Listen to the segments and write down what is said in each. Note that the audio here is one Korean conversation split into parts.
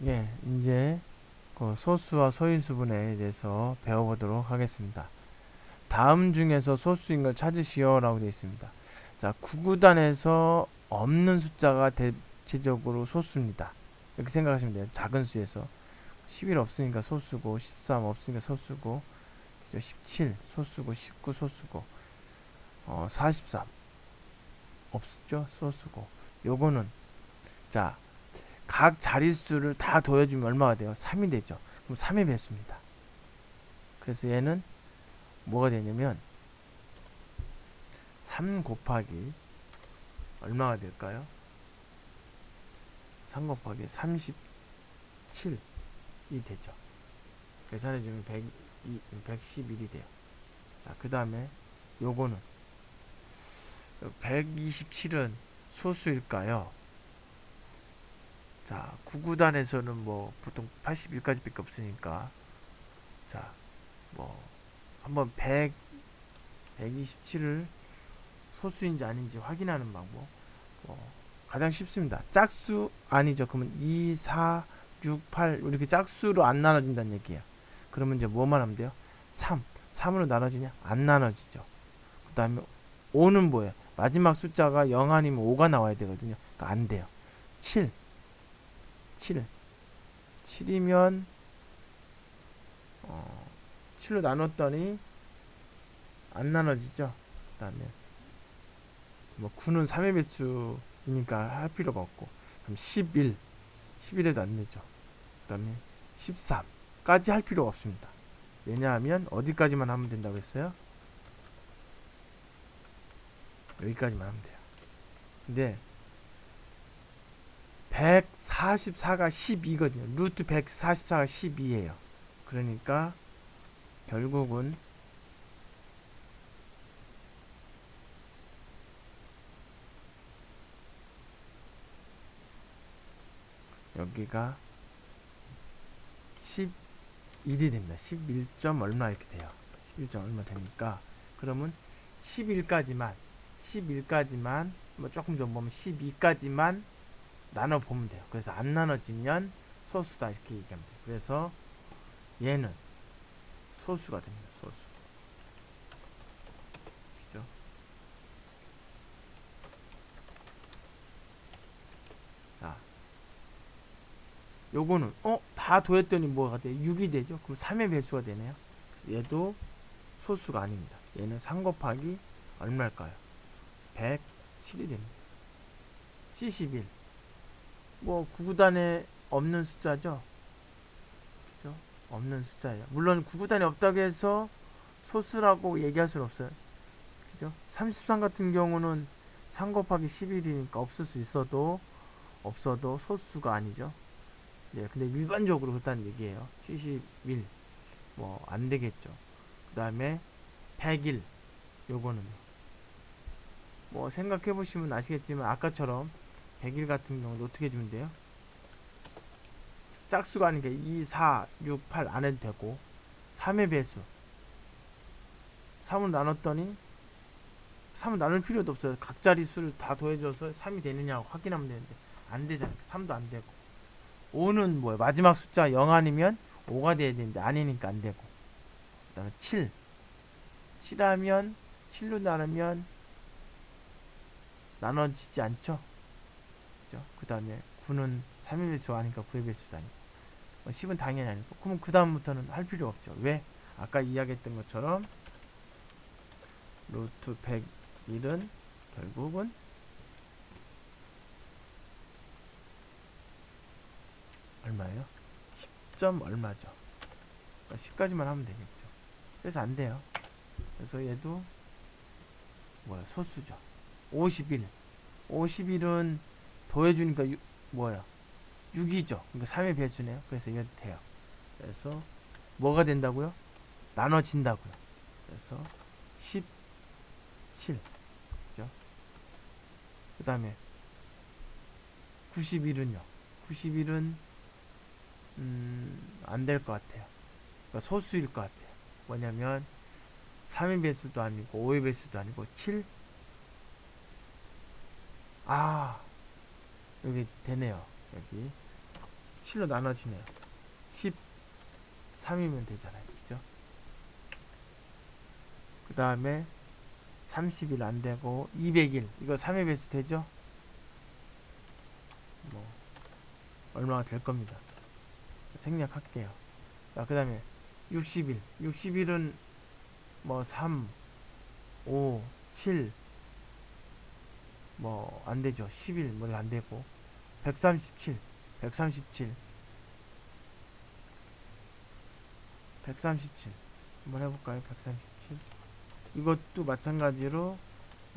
예, 이제 그 소수와 소인수분해에 대해서 배워보도록 하겠습니다. 다음 중에서 소수인 걸 찾으시오 라고 되어 있습니다. 자, 구구단에서 없는 숫자가 대체적으로 소수입니다. 이렇게 생각하시면 돼요. 작은 수에서 11 없으니까 소수고, 13 없으니까 소수고, 17 소수고, 19 소수고, 43 없죠? 소수고. 요거는 자, 각 자릿수를 다 더해주면 얼마가 돼요? 3이 되죠. 그럼 3의 배수입니다. 그래서 얘는 뭐가 되냐면 3 곱하기 얼마가 될까요? 3 곱하기 37이 되죠. 계산해주면 111이 돼요. 자, 그 다음에 요거는 127은 소수일까요? 자, 구구단에서는 뭐 보통 81까지밖에 없으니까 자, 뭐 한번 127을 소수인지 아닌지 확인하는 방법. 가장 쉽습니다. 짝수 아니죠. 그러면 2, 4, 6, 8 이렇게 짝수로 안 나눠진다는 얘기예요. 그러면 이제 뭐만 하면 돼요? 3. 3으로 나눠지냐? 안 나눠지죠. 그 다음에 5는 뭐예요? 마지막 숫자가 0 아니면 5가 나와야 되거든요. 그러니까 안 돼요. 7. 7. 7이면 7로 나눴더니 안 나눠지죠. 그 다음에 뭐 9는 3의 배수이니까 할 필요가 없고 그럼 11. 11에도 안 되죠. 그 다음에 13까지 할 필요가 없습니다. 왜냐하면 어디까지만 하면 된다고 했어요? 여기까지만 하면 돼요. 근데 144가 12거든요. 루트 144가 12예요. 그러니까 결국은 여기가 11이 됩니다. 11점 얼마 이렇게 돼요. 11점 얼마 되니까 그러면 11까지만 뭐 조금 좀 보면 12까지만 나눠 보면 돼요. 그래서 안 나눠지면 소수다 이렇게 얘기하면 돼요. 그래서 얘는 소수가 됩니다. 소수. 그죠? 자, 요거는 다 더했더니 뭐가 돼요? 6이 되죠. 그럼 3의 배수가 되네요. 그래서 얘도 소수가 아닙니다. 얘는 3 곱하기 얼마일까요? 107이 됩니다. 71. 뭐 구구단에 없는 숫자죠. 그죠? 없는 숫자예요. 물론 구구단에 없다고 해서 소수라고 얘기할 수는 없어요. 그죠? 33 같은 경우는 3 곱하기 11이니까 없을 수 있어도 없어도 소수가 아니죠. 네, 근데 일반적으로 그렇다는 얘기예요. 71. 뭐 안 되겠죠. 그다음에 101. 요거는 뭐 생각해 보시면 아시겠지만 아까처럼 101 같은 경우도 어떻게 주면 돼요? 짝수가 아니니까 2, 4, 6, 8 안 해도 되고 3의 배수 3을 나눴더니 3을 나눌 필요도 없어요. 각자리 수를 다 더해줘서 3이 되느냐고 확인하면 되는데 안 되잖아요. 3도 안 되고 5는 뭐예요? 마지막 숫자 0 아니면 5가 돼야 되는데 아니니까 안 되고 그 다음에 7 7하면 7로 나누면 나눠지지 않죠. 그죠? 그 다음에 9는 3의 배수가 아니까 9의 배수도 아니고 10은 당연히 아니고 그러면 그 다음부터는 할 필요 없죠. 왜? 아까 이야기했던 것처럼 루트 101은 결국은 얼마예요? 10점 얼마죠. 그러니까 10까지만 하면 되겠죠. 그래서 안 돼요. 그래서 얘도 뭐야 소수죠. 51. 51은 더해주니까 뭐야 6이죠. 그러니까 3의 배수네요. 그래서 이거 돼요. 그래서 뭐가 된다고요? 나눠진다고요. 그래서 17. 그죠? 그 다음에 91은요. 91은 안 될 것 같아요. 그러니까 소수일 것 같아요. 뭐냐면 3의 배수도 아니고 5의 배수도 아니고 7. 아, 여기 되네요. 여기 7로 나눠지네요. 13이면 되잖아요. 그죠? 그 다음에 30일 안되고 200일 이거 3의 배수 되죠? 뭐 얼마가 될 겁니다. 생략할게요. 자, 그 다음에 60일 60일은 뭐 3, 5, 7 뭐 안되죠. 10일 뭐 안되고 137 137 137 한번 해볼까요? 137 이것도 마찬가지로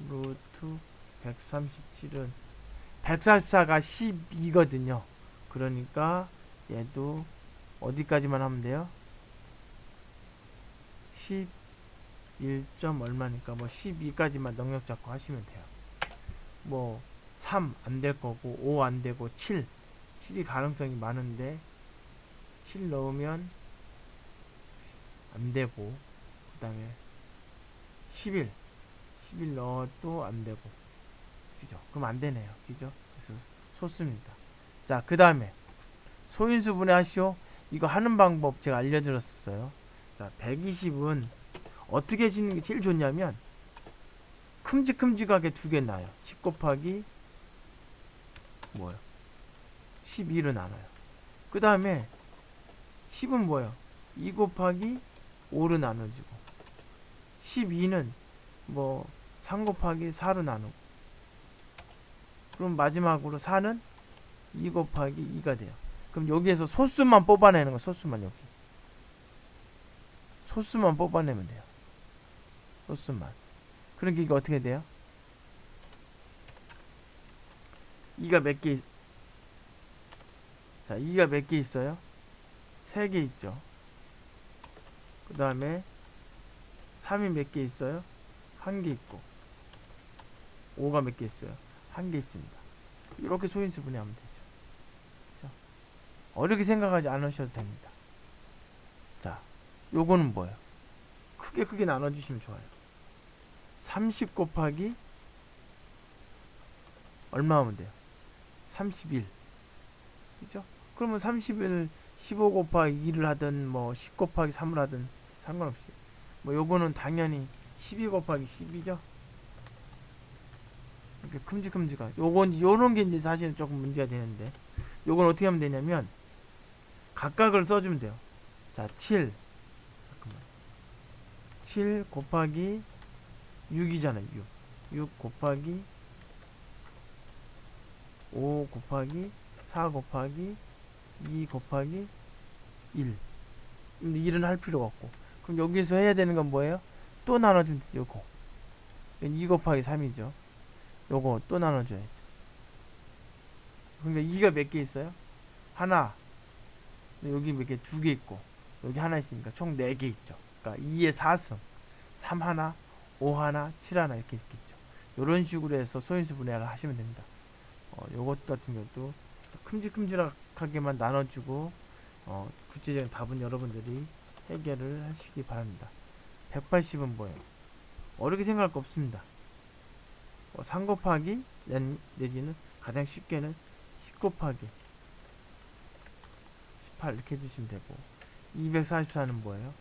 루트 137은 144가 12거든요. 그러니까 얘도 어디까지만 하면 돼요? 11점 얼마니까 뭐 12까지만 능력 잡고 하시면 돼요. 뭐 3 안 될 거고 5 안 되고 7이 가능성이 많은데 7 넣으면 안 되고 그 다음에 11 넣어도 안 되고 그죠? 그럼 안 되네요. 그죠? 그래서 소수입니다. 자, 그 다음에 소인수 분해하시오. 이거 하는 방법 제가 알려드렸었어요. 자, 120은 어떻게 짓는 게 제일 좋냐면 큼직큼직하게 두 개 나요. 10 곱하기 뭐요? 12로 나눠요. 그 다음에 10은 뭐예요? 2 곱하기 5로 나눠지고 12는 뭐 3 곱하기 4로 나누고 그럼 마지막으로 4는 2 곱하기 2가 돼요. 그럼 여기에서 소수만 뽑아내는 거 소수만 여기 소수만 뽑아내면 돼요. 소수만. 그러니까 이거 어떻게 돼요? 2가 몇 개, 자, 2가 몇 개 있어요? 3개 있죠. 그 다음에 3이 몇 개 있어요? 1개 있고 5가 몇 개 있어요? 1개 있습니다. 이렇게 소인수 분해하면 되죠. 그렇죠? 어렵게 생각하지 않으셔도 됩니다. 자, 요거는 뭐예요? 크게 나눠주시면 좋아요. 30 곱하기 얼마 하면 돼요? 31. 그죠? 그러면 30을 15 곱하기 2를 하든 뭐 10 곱하기 3을 하든 상관없이 뭐 요거는 당연히 12 곱하기 10이죠. 이렇게 큼직큼직한 요건 요런 게 이제 사실은 조금 문제가 되는데 요건 어떻게 하면 되냐면 각각을 써주면 돼요. 자, 7 잠깐만 7 곱하기 6이잖아요. 6 곱하기 5 곱하기 4 곱하기 2 곱하기 1. 근데 1은 할 필요가 없고. 그럼 여기서 해야 되는 건 뭐예요? 또 나눠주면 되죠. 요거. 2 곱하기 3이죠. 요거 또 나눠줘야죠. 그러니까 2가 몇 개 있어요? 하나. 여기 몇 개? 2개 있고. 여기 하나 있으니까 총 4개 있죠. 그러니까 2의 4승. 3 하나, 5 하나, 7 하나 이렇게 있겠죠. 요런 식으로 해서 소인수 분해를 하시면 됩니다. 요것 같은 경우도 큼직큼직하게만 나눠주고 구체적인 답은 여러분들이 해결을 하시기 바랍니다. 180은 뭐예요? 어렵게 생각할 거 없습니다. 3 곱하기 내지는 가장 쉽게는 10 곱하기 18 이렇게 해주시면 되고 244는 뭐예요?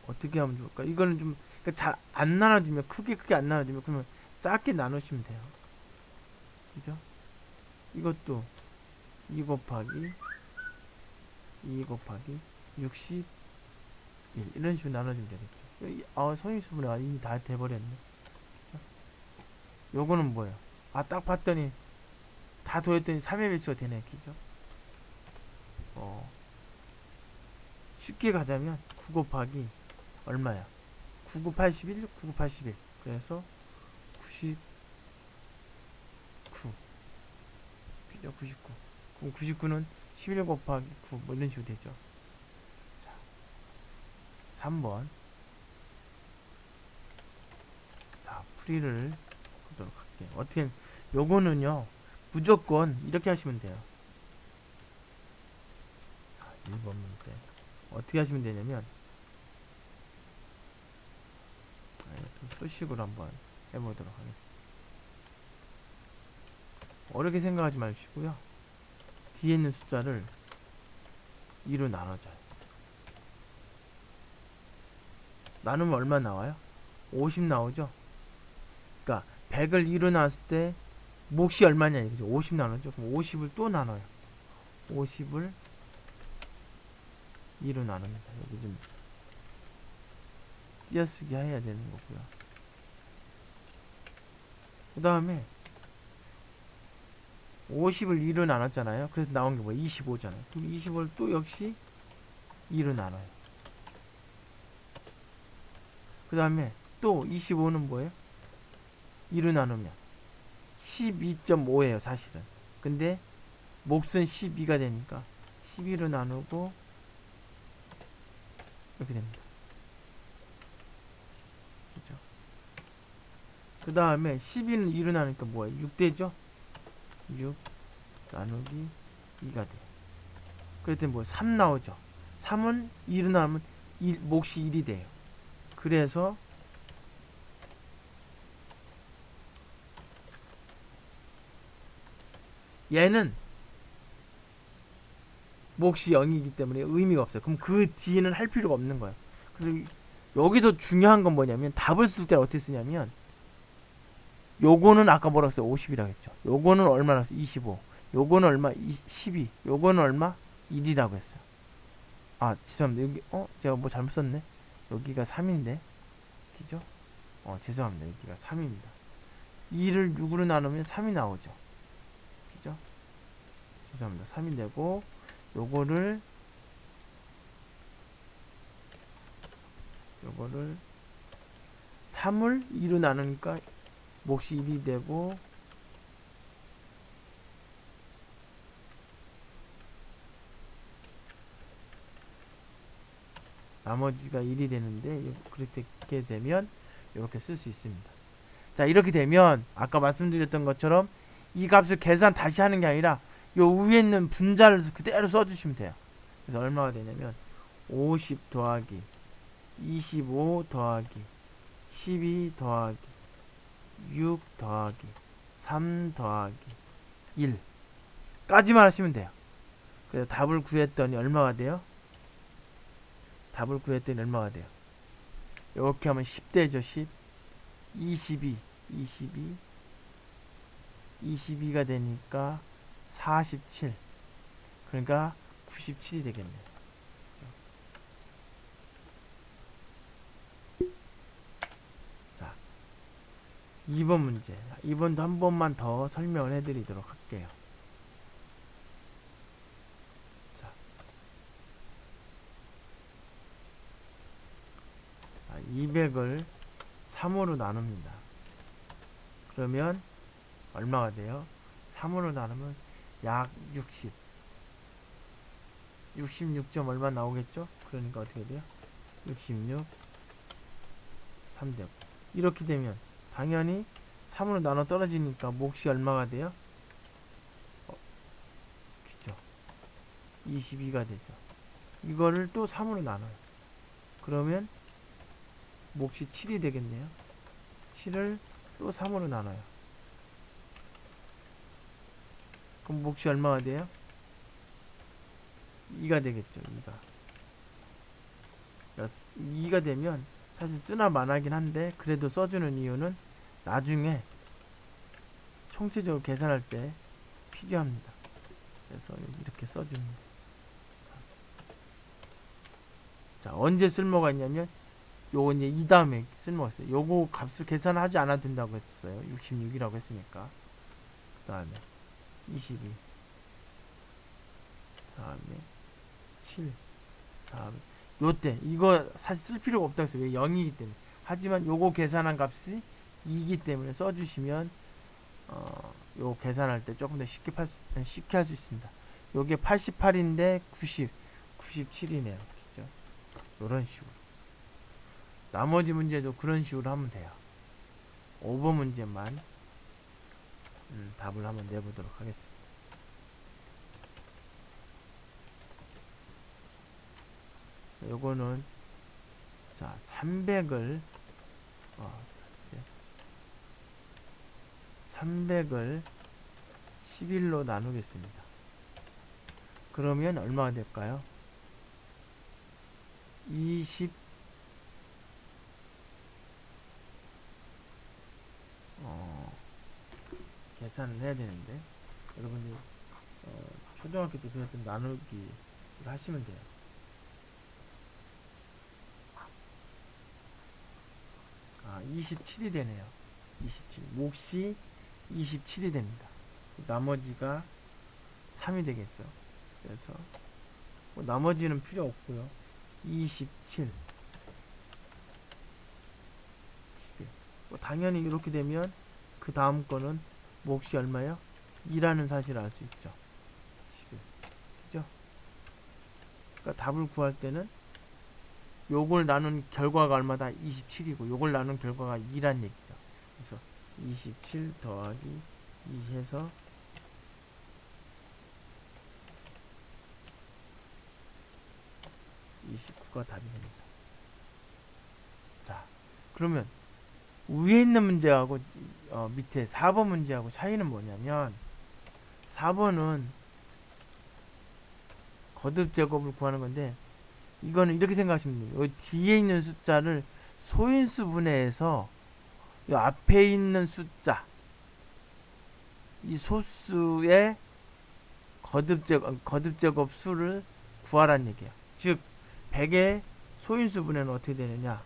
어떻게 하면 좋을까? 이거는 좀 잘 안 나눠주면 크게 안 나눠주면 그러면 짧게 나누시면 돼요. 그죠? 이것도 2 곱하기 61 이런 식으로 나눠주면 되겠죠. 소인수 분해가 이미 다 돼버렸네. 그죠? 요거는 뭐예요? 딱 봤더니 다 더했더니 3의 배수가 되네. 그죠? 쉽게 가자면 9 곱하기 얼마야? 99, 81, 99, 81. 그래서 99. 그죠? 99. 그럼 99는 11 곱하기 9. 뭐 이런 식으로 되죠. 자, 3번. 자, 풀이를 보도록 할게요. 어떻게, 요거는요, 무조건 이렇게 하시면 돼요. 자, 1번 문제. 어떻게 하시면 되냐면, 수식으로 한번 해보도록 하겠습니다. 어렵게 생각하지 마시고요. 뒤에 있는 숫자를 2로 나눠줘요. 나누면 얼마 나와요? 50 나오죠? 그러니까 100을 2로 나눴을 때 몫이 얼마냐 이거죠. 50 나누죠. 그럼 50을 또 나눠요. 50을 2로 나눕니다. 여기 좀 띄어쓰기 해야 되는 거고요. 그 다음에 50을 2로 나눴잖아요. 그래서 나온 게 뭐예요? 25잖아요. 그럼 25를 또 역시 2로 나눠요. 그 다음에 또 25는 뭐예요? 2로 나누면 12.5예요 사실은. 근데 몫은 12가 되니까 12로 나누고 이렇게 됩니다. 그죠? 그 다음에 12는 2로 나누니까 뭐예요? 6되죠? 6 나누기 2가 돼요. 그랬더니 뭐 3 나오죠? 3은 2로 나누면 몫이 1이 돼요. 그래서 얘는 몫이 0이기 때문에 의미가 없어요. 그럼 그 뒤에는 할 필요가 없는 거예요. 그래서 여기서 중요한 건 뭐냐면 답을 쓸 때 어떻게 쓰냐면 요거는 아까 뭐라고 했어요? 50이라고 했죠. 요거는 얼마라고 했어요? 25. 요거는 얼마? 12. 요거는 얼마? 1이라고 했어요. 아, 죄송합니다. 여기 제가 뭐 잘못 썼네. 여기가 3인데. 그죠? 죄송합니다. 여기가 3입니다. 2를 6으로 나누면 3이 나오죠. 그죠? 죄송합니다. 3이 되고 요거를 3을 2로 나누니까 몫이 1이 되고 나머지가 1이 되는데 그렇게 되면 이렇게 쓸 수 있습니다. 자, 이렇게 되면 아까 말씀드렸던 것처럼 이 값을 계산 다시 하는 게 아니라 요 위에 있는 분자를 그대로 써주시면 돼요. 그래서 얼마가 되냐면 50 더하기 25 더하기 12 더하기 6 더하기 3 더하기 1 까지만 하시면 돼요. 그래서 답을 구했더니 얼마가 돼요? 답을 구했더니 얼마가 돼요? 이렇게 하면 10대죠. 10 22 22가 되니까 47 그러니까 97이 되겠네요. 자, 2번 문제. 2번도 한 번만 더 설명을 해드리도록 할게요. 자, 200을 3으로 나눕니다. 그러면 얼마가 돼요? 3으로 나누면 약 60. 66점 얼마 나오겠죠? 그러니까 어떻게 돼요? 66 3되고 이렇게 되면 당연히 3으로 나눠 떨어지니까 몫이 얼마가 돼요? 그죠? 22가 되죠. 이거를 또 3으로 나눠요. 그러면 몫이 7이 되겠네요. 7을 또 3으로 나눠요. 그럼 몫이 얼마가 돼요? 2가 되겠죠. 2가. 그러니까 2가 되면 사실 쓰나 마나긴 한데 그래도 써주는 이유는 나중에 총체적으로 계산할 때 필요합니다. 그래서 이렇게 써줍니다. 자, 언제 쓸모가 있냐면 요거 이제 이 다음에 쓸모가 있어요. 요거 값을 계산하지 않아도 된다고 했어요. 66이라고 했으니까. 그 다음에 22 다음에 7 다음에 요때 이거 사실 쓸 필요가 없다고 했어요. 왜 0이기 때문에. 하지만 요거 계산한 값이 2이기 때문에 써주시면 요 계산할 때 조금 더 쉽게 할 수 있습니다. 요게 88인데 97이네요. 그죠? 요런 식으로. 나머지 문제도 그런 식으로 하면 돼요. 5번 문제만 답을 한번 내보도록 하겠습니다. 요거는 자 300을 300을 11로 나누겠습니다. 그러면 얼마가 될까요? 20 계산을 해야 되는데 여러분이 초등학교 때 배웠던 나누기를 하시면 돼요. 27이 되네요. 27. 몫이 27이 됩니다. 나머지가 3이 되겠죠. 그래서 뭐 나머지는 필요 없고요. 27 11. 뭐 당연히 이렇게 되면 그 다음 거는 몫이 얼마요? 2라는 사실을 알 수 있죠. 11. 그죠? 그러니까 답을 구할 때는 요걸 나눈 결과가 얼마다? 27이고 요걸 나눈 결과가 2란 얘기죠. 그래서 27 더하기 2 해서 29가 답이 됩니다. 자, 그러면 위에 있는 문제하고 밑에 4번 문제하고 차이는 뭐냐면 4번은 거듭 제곱을 구하는 건데 이거는 이렇게 생각하시면 돼요. 뒤에 있는 숫자를 소인수 분해해서 이 앞에 있는 숫자 이 소수의 거듭 제곱 수를 구하라는 얘기예요. 즉 100의 소인수 분해는 어떻게 되느냐?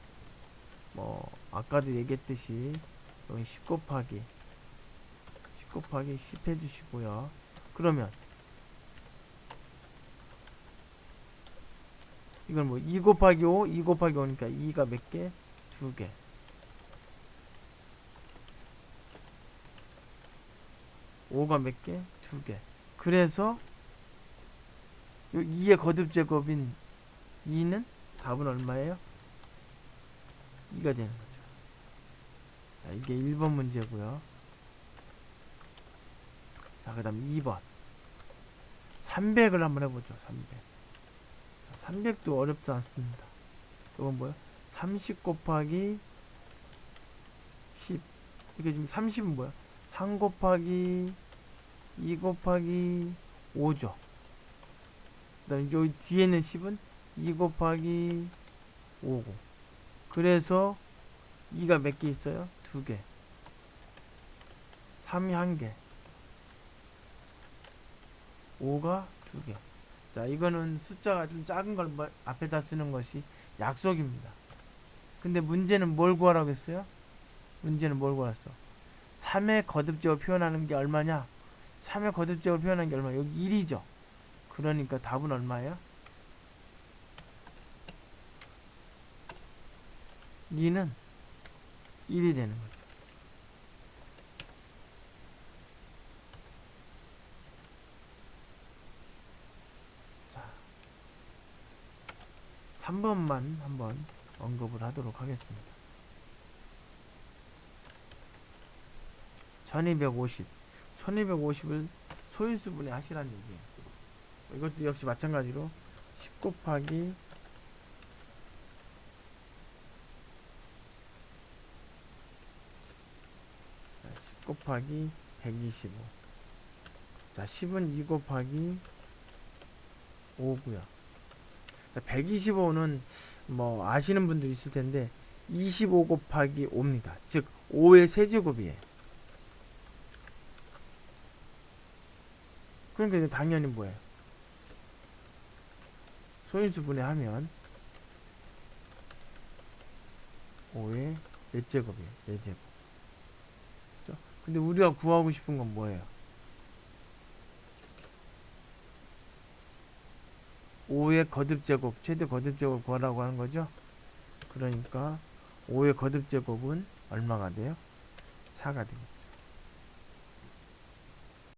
뭐 아까도 얘기했듯이 여기 10 곱하기 10 해주시고요. 그러면 이건 뭐 2 곱하기 5, 2 곱하기 5니까 2가 몇 개? 2개. 5가 몇 개? 2개. 그래서 요 2의 거듭 제곱인 2는 답은 얼마예요? 2가 되는 거죠. 자, 이게 1번 문제고요. 자, 그 다음 2번 300을 한번 해보죠. 300도 어렵지 않습니다. 이건 뭐야? 30 곱하기 10 이게 지금 30은 뭐야? 3 곱하기 2 곱하기 5죠. 그 다음에 여기 뒤에 있는 10은 2 곱하기 5고 그래서 2가 몇 개 있어요? 2개 3이 1개 5가 2개. 자, 이거는 숫자가 좀 작은 걸 앞에다 쓰는 것이 약속입니다. 근데 문제는 뭘 구하라고 했어요? 문제는 뭘 구했어? 3의 거듭제곱 표현하는 게 얼마냐? 3의 거듭제곱 표현하는 게 얼마야? 여기 1이죠. 그러니까 답은 얼마야? 2는 1이 되는 거죠. 자, 3번만 한번 언급을 하도록 하겠습니다. 1250을 소인수분해 하시라는 얘기예요. 이것도 역시 마찬가지로 10 곱하기 10 곱하기 125. 자, 10은 2 곱하기 5고요. 자, 125는 뭐 아시는 분들이 있을 텐데 25 곱하기 5입니다. 즉 5의 세제곱이에요. 그러니까 이거 당연히 뭐예요? 소인수 분해하면 5의 몇 제곱이에요? 4제곱. 그렇죠? 근데 우리가 구하고 싶은 건 뭐예요? 5의 거듭제곱, 최대 거듭제곱 구하라고 하는 거죠? 그러니까 5의 거듭제곱은 얼마가 돼요? 4가 됩니다.